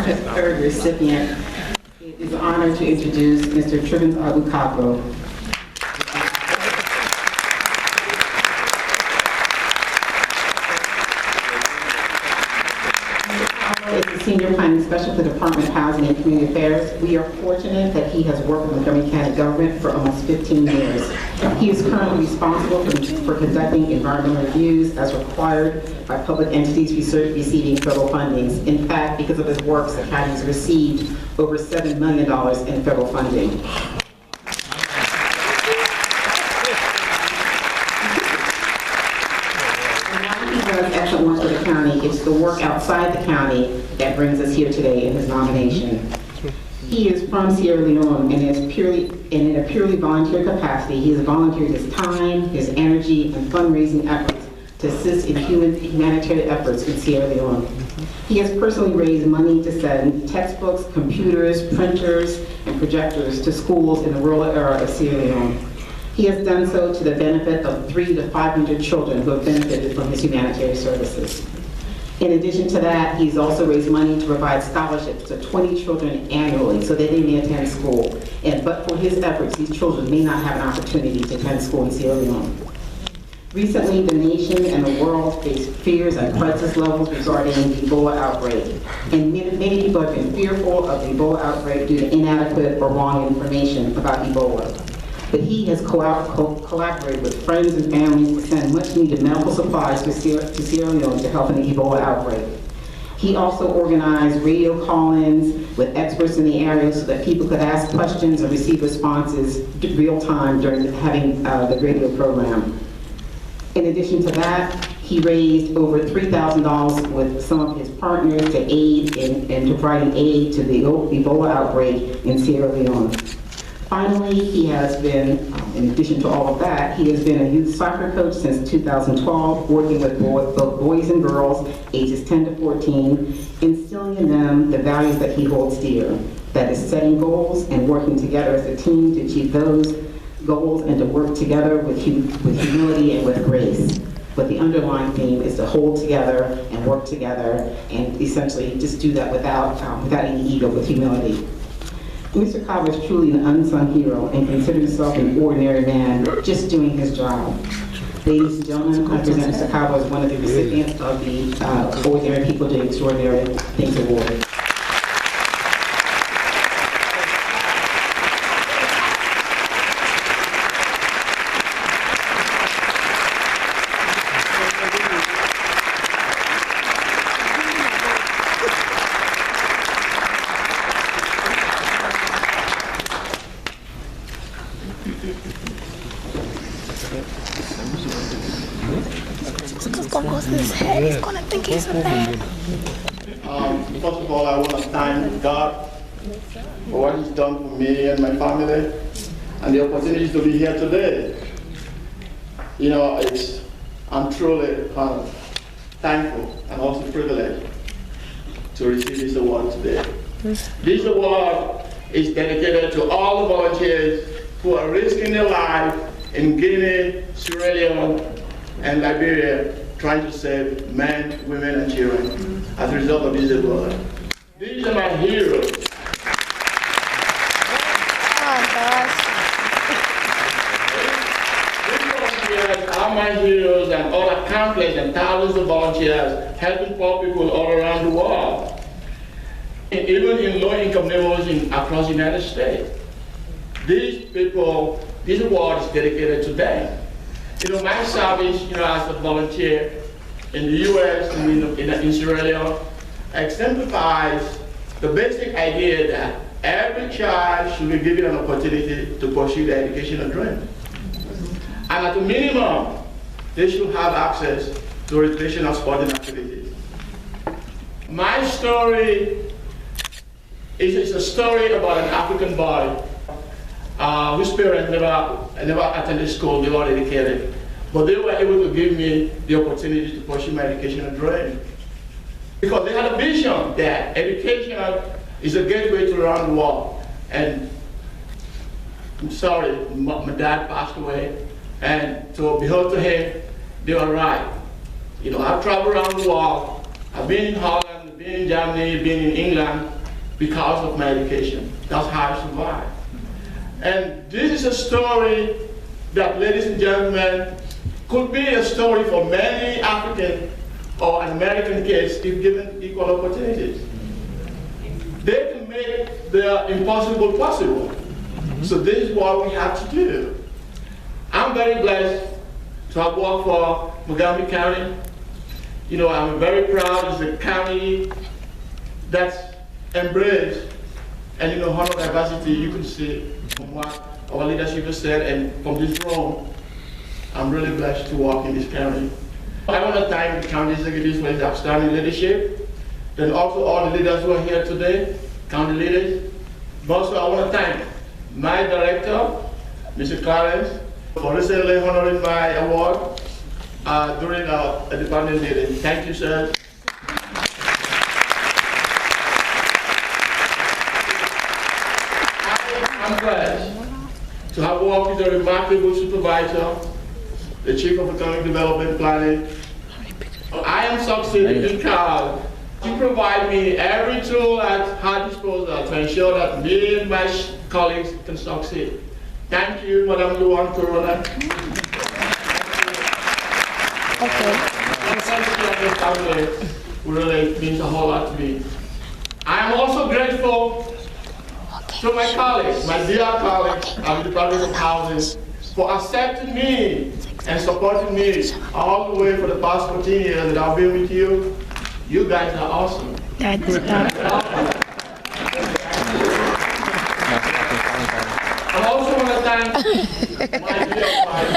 third recipient, it is an honor to introduce Mr. Trivens Kargbo. Is the Senior Planning Specialist for the Department of Housing and Community Affairs. We are fortunate that he has worked with the Montgomery County government for almost 15 years. He is currently responsible for conducting environmental reviews as required by public entities receiving federal fundings. In fact, because of his work, the county has received over $7 million in federal funding. Excellent work for the county. It's the work outside the county that brings us here today in his nomination. He is from Sierra Leone and in a purely volunteer capacity. He has volunteered his time, his energy, and fundraising efforts to assist in humanitarian efforts in Sierra Leone. He has personally raised money to send textbooks, computers, printers, and projectors to schools in the rural area of Sierra Leone. He has done so to the benefit of 300 to 500 children who have benefited from his humanitarian services. In addition to that, he's also raised money to provide scholarships to 20 children annually so that they may attend school. But for his efforts, these children may not have an opportunity to attend school in Sierra Leone. Recently, the nation and the world face fears and crisis levels regarding the Ebola outbreak. And many people have been fearful of the Ebola outbreak due to inadequate or wrong information about Ebola. But he has collaborated with friends and families to send much-needed medical supplies to Sierra Leone to help in the Ebola outbreak. He also organized radio call-ins with experts in the area so that people could ask questions and receive responses real time during having the radio program. In addition to that, he raised over $3,000 with some of his partners to aid in providing aid to the Ebola outbreak in Sierra Leone. Finally, he has been, in addition to all of that, he has been a youth soccer coach since 2012, working with both boys and girls ages 10 to 14, instilling in them the values that he holds dear, that is setting goals and working together as a team to achieve those goals and to work together with humility and with grace. But the underlying theme is to hold together and work together and essentially just do that without any ego, with humility. Mr. Kargbo is truly an unsung hero and considers himself an ordinary man just doing his job. Ladies and gentlemen, I present Mr. Kargbo as one of the recipients of the Ordinary People Doing Extraordinary Things Award. He's gonna think he's a man. First of all, I want to thank God for what He's done for me and my family, and the opportunity to be here today. You know, I'm truly thankful and also privileged to receive this award today. This award is dedicated to all the volunteers who are risking their life in Guinea, Sierra Leone, and Liberia, trying to save men, women, and children as a result of this Ebola. These are my heroes. These volunteers are my heroes and other countless and thousands of volunteers helping poor people all around the world, and even in low-income neighborhoods across the United States. These people, this award is dedicated to them. You know, my service, as a volunteer in the U.S. and in Sierra Leone exemplifies the basic idea that every child should be given an opportunity to pursue their educational dream. And at a minimum, they should have access to recreational sporting activities. My story is a story about an African boy whose parents never attended school. They were educated, but they were able to give me the opportunity to pursue my educational dream. Because they had a vision that education is a gateway to around the world. And I'm sorry, my dad passed away, and to behold to him, they were right. I've traveled around the world. I've been in Holland, being in Germany, being in England, because of my education. That's how I survived. And this is a story that, ladies and gentlemen, could be a story for many African or American kids if given equal opportunities. They can make the impossible possible. So this is what we have to do. I'm very blessed to have worked for Montgomery County. You know, I'm very proud. It's a county that's embraced and, you know, honor diversity. You can see from what our leadership has said, and from this room, I'm really blessed to work in this county. I want to thank the county executives for his outstanding leadership, and also all the leaders who are here today, county leaders. But also I want to thank my director, Mr. Clarence, for recently honoring my award during a department meeting. Thank you, sir. I'm blessed to have worked with a remarkable supervisor, the Chief of Economic Development Planning. I am succeeding because you provide me every tool at her disposal to ensure that me and my colleagues can succeed. Thank you, Madam Luan Corona. Okay. Really means a whole lot to me. I am also grateful to my colleagues, my dear colleagues at the Department of Housing, for accepting me and supporting me all the way for the past 14 years that I've been with you. You guys are awesome. That's I also want to thank my dear wife.